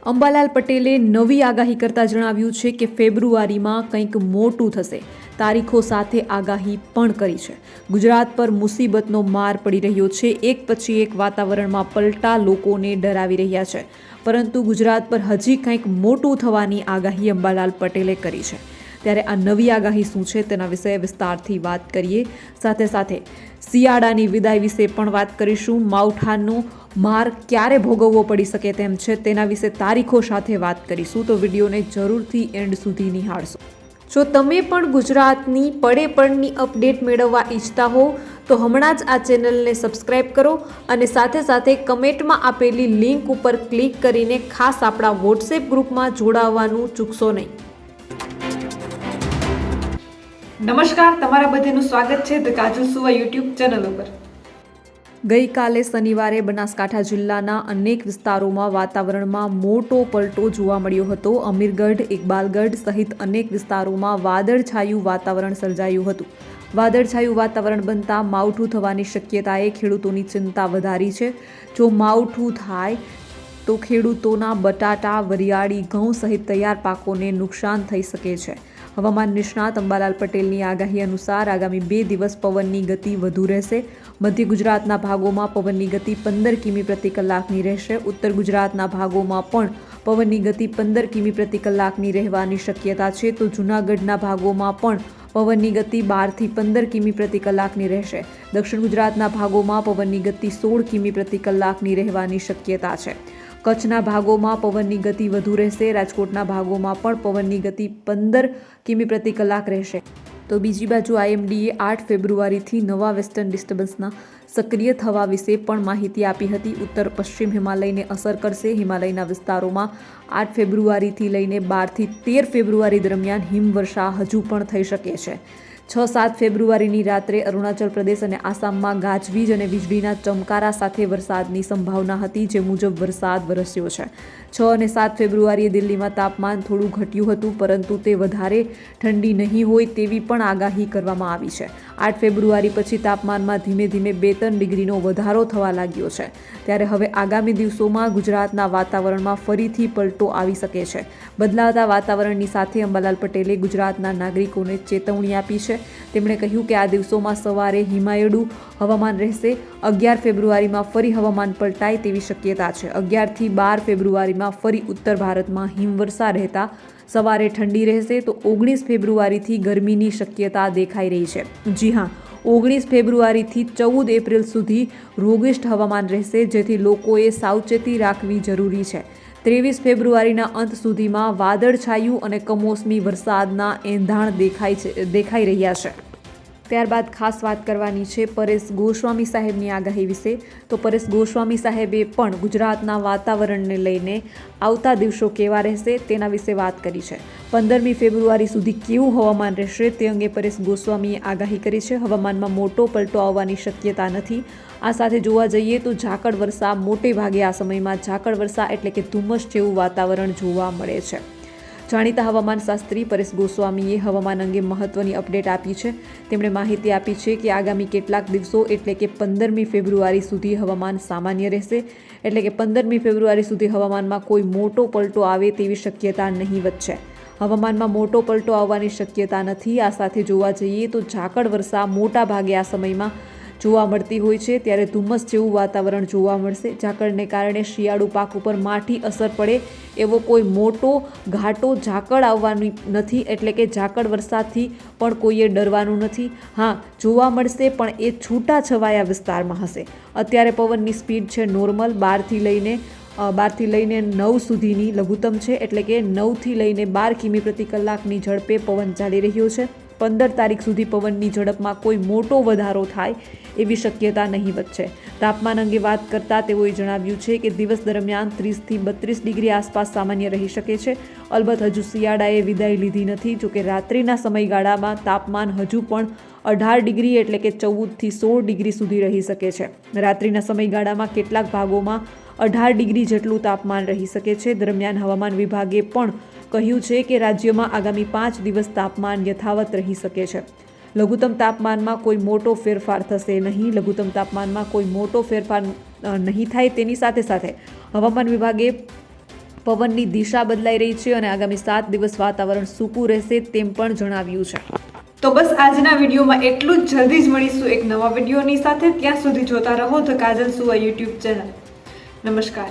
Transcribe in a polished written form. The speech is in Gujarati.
અંબાલાલ પટેલે નવી આગાહી કરતા જણાવ્યું છે કે ફેબ્રુઆરીમાં કંઈક મોટું થશે. તારીખો સાથે આગાહી પણ કરી છે. ગુજરાત પર મુસીબતનો માર પડી રહ્યો છે. એક પછી એક વાતાવરણમાં પલટા લોકોને ડરાવી રહ્યા છે. પરંતુ ગુજરાત પર હજી કંઈક મોટું થવાની આગાહી અંબાલાલ પટેલે કરી છે. ત્યારે આ નવી આગાહી શું છે તેના વિશે વિસ્તારથી વાત કરીએ. સાથે સાથે શિયાળાની વિદાય વિશે પણ વાત કરીશું. માવઠાનો માર ક્યારે ભોગવવો પડી શકે તેમ છે તેના વિશે તારીખો સાથે વાત કરીશું. તો વિડીયોને જરૂરથી એન્ડ સુધી નિહાળશો. જો તમે પણ ગુજરાતની પડે પડની અપડેટ મેળવવા ઈચ્છતા હો તો હમણાં જ આ ચેનલને સબસ્ક્રાઇબ કરો અને સાથે સાથે કમેન્ટમાં આપેલી લિંક ઉપર ક્લિક કરીને ખાસ આપણા વોટ્સએપ ગ્રુપમાં જોડાવવાનું ચૂકશો નહીં. નમસ્કાર, તમારા બધાનું સ્વાગત છે ધ કાજલ સુવા યુટ્યુબ ચેનલ ઉપર. ગઈકાલે શનિવારે બનાસકાંઠા જિલ્લાના અનેક વિસ્તારોમાં વાતાવરણમાં મોટો પલટો જોવા મળ્યો હતો. અમીરગઢ, ઇકબાલગઢ સહિત અનેક વિસ્તારોમાં વાદળછાયું વાતાવરણ સર્જાયું હતું. વાદળછાયું વાતાવરણ બનતા માવઠું થવાની શક્યતાએ ખેડૂતોની ચિંતા વધારી છે. જો માવઠું થાય તો ખેડૂતોના બટાટા, વરિયાળી, ઘઉં સહિત તૈયાર પાકોને નુકસાન થઈ શકે છે. હવામાન નિષ્ણાત અંબાલાલ પટેલની આગાહી અનુસાર આગામી 2 દિવસ પવનની ગતિ વધુ રહેશે. મધ્ય ગુજરાતના ભાગોમાં પવનની ગતિ 15 કિમી પ્રતિ કલાકની રહેશે. ઉત્તર ગુજરાતના ભાગોમાં પણ પવનની ગતિ 15 કિમી પ્રતિ કલાકની રહેવાની શક્યતા છે. તો જૂનાગઢના ભાગોમાં પણ પવનની ગતિ 12થી 15 કિમી પ્રતિ કલાકની રહેશે. દક્ષિણ ગુજરાતના ભાગોમાં પવનની ગતિ 16 કિમી પ્રતિ કલાકની રહેવાની શક્યતા છે. કચ્છના ભાગોમાં પવનની ગતિ વધુ રહેશે. રાજકોટના ભાગોમાં પણ પવનની ગતિ 15 કિમી પ્રતિ કલાક રહેશે. તો બીજી બાજુ આઈએમડીએ 8 ફેબ્રુઆરીથી નવા વેસ્ટર્ન ડિસ્ટર્બન્સના સક્રિય થવા વિશે પણ માહિતી આપી હતી. ઉત્તર પશ્ચિમ હિમાલયને અસર કરશે. હિમાલયના વિસ્તારોમાં 8 ફેબ્રુઆરીથી લઈને 12થી 13 ફેબ્રુઆરી દરમિયાન હિમવર્ષા હજુ પણ થઈ શકે છે. 6-7 ફેબ્રુઆરીની રાત્રે અરુણાચલ પ્રદેશ અને આસામમાં ગાજવીજ અને વીજળીના ચમકારા સાથે વરસાદની સંભાવના હતી, જે મુજબ વરસાદ વરસ્યો છે. 6 અને 7 ફેબ્રુઆરીએ દિલ્હીમાં તાપમાન થોડું ઘટ્યું હતું, પરંતુ તે વધારે ઠંડી નહીં હોય તેવી પણ આગાહી કરવામાં આવી છે. 8 ફેબ્રુઆરી પછી તાપમાનમાં ધીમે ધીમે 2-3 ડિગ્રીનો વધારો થવા લાગ્યો છે. ત્યારે હવે આગામી દિવસોમાં ગુજરાતના વાતાવરણમાં ફરીથી પલટો આવી શકે છે. બદલાતા વાતાવરણની સાથે અંબાલાલ પટેલે ગુજરાતના નાગરિકોને ચેતવણી આપી છે. તેમણે કહ્યું કે આ દિવસોમાં સવારે હિમાયડું હવામાન રહેશે. 11 ફેબ્રુઆરીમાં ફરી હવામાન પલટાય તેવી શક્યતા છે. 11થી 12 ફેબ્રુઆરીમાં ફરી ઉત્તર ભારતમાં હિમવર્ષા રહેતા સવારે ઠંડી રહેશે. તો 19 ફેબ્રુઆરીથી ગરમીની શક્યતા દેખાઈ રહી છે. જી હા, 19 ફેબ્રુઆરીથી 14 એપ્રિલ સુધી રોગિષ્ટ હવામાન રહેશે, જેથી લોકોએ સાવચેતી રાખવી જરૂરી છે. 23 ફેબ્રુઆરીના અંત સુધીમાં વાદળછાયું અને કમોસમી વરસાદના એંધાણ દેખાઈ રહ્યા છે. ત્યારબાદ ખાસ વાત કરવાની છે પરેશ ગોસ્વામી સાહેબની આગાહી વિશે. તો પરેશ ગોસ્વામી સાહેબે પણ ગુજરાતના વાતાવરણને લઈને આવતા દિવસો કેવા રહેશે તેના વિશે વાત કરી છે. 15મી ફેબ્રુઆરી સુધી કેવું હવામાન રહેશે તે અંગે પરેશ ગોસ્વામીએ આગાહી કરી છે. હવામાનમાં મોટો પલટો આવવાની શક્યતા નથી. આ સાથે જોવા જઈએ તો ઝાકળ વર્ષા મોટે ભાગે આ સમયમાં ઝાકળ વર્ષા એટલે કે ધુમ્મસ જેવું વાતાવરણ જોવા મળે છે. જાણીતા હવામાન શાસ્ત્રી પરેશ ગોસ્વામીએ હવામાન અંગે મહત્વની અપડેટ આપી છે. તેમણે માહિતી આપી છે કે આગામી કેટલાક દિવસો એટલે કે 15મી ફેબ્રુઆરી સુધી હવામાન સામાન્ય રહેશે. એટલે કે 15મી ફેબ્રુઆરી સુધી હવામાનમાં કોઈ મોટો પલટો આવે તેવી શક્યતા નહીવત છે. હવામાનમાં મોટો પલટો આવવાની શક્યતા નથી. આ સાથે જોવા જઈએ તો ઝાકળ વર્ષા મોટા ભાગે આ સમયમાં જોવા મળતી હોય છે. ત્યારે ધુમ્મસ જેવું વાતાવરણ જોવા મળશે. ઝાકળને કારણે શિયાળુ પાક ઉપર માઠી અસર પડે એવો કોઈ મોટો ઘાટો ઝાકળ આવવાની નથી. એટલે કે ઝાકળ વર્ષાથી પણ કોઈએ ડરવાનું નથી. હા, જોવા મળશે પણ એ છૂટા છવાયા વિસ્તારમાં હશે. અત્યારે પવનની સ્પીડ છે નોર્મલ 12થી લઈને 9 સુધીની લઘુત્તમ છે. એટલે કે 9થી લઈને 12 કિમી પ્રતિ કલાકની ઝડપે પવન ચાલી રહ્યો છે. 15 તારીખ સુધી પવનની ઝડપમાં કોઈ મોટો વધારો થાય એવી શક્યતા નહીવત છે. તાપમાન અંગે વાત કરતાં તેઓએ જણાવ્યું છે કે દિવસ દરમિયાન 30થી 32 ડિગ્રી આસપાસ સામાન્ય રહી શકે છે. અલબત્ત હજુ શિયાળાએ વિદાય લીધી નથી. જોકે રાત્રિના સમયગાળામાં તાપમાન હજુ પણ 18 ડિગ્રી એટલે કે 14થી 16 ડિગ્રી સુધી રહી શકે છે. રાત્રિના સમયગાળામાં કેટલાક ભાગોમાં 18 ડિગ્રી જેટલું તાપમાન રહી શકે છે. દરમિયાન હવામાન વિભાગે પણ કહ્યું છે કે રાજ્યમાં આગામી 5 દિવસ તાપમાન યથાવત રહી શકે છે. લઘુત્તમ તાપમાનમાં કોઈ મોટો ફેરફાર થશે નહીં. લઘુત્તમ તાપમાનમાં કોઈ મોટો ફેરફાર નહીં થાય. તેની સાથે સાથે હવામાન વિભાગે પવનની દિશા બદલાઈ રહી છે અને આગામી 7 દિવસ વાતાવરણ સૂકું રહેશે તેમ પણ જણાવ્યું છે. તો બસ આજના વિડીયોમાં એટલું જ. જલ્દી જ મળીશું એક નવા વિડીયોની સાથે. ત્યાં સુધી જોતા રહો ધ કાજલ સુવા યુટ્યુબ ચેનલ. નમસ્કાર.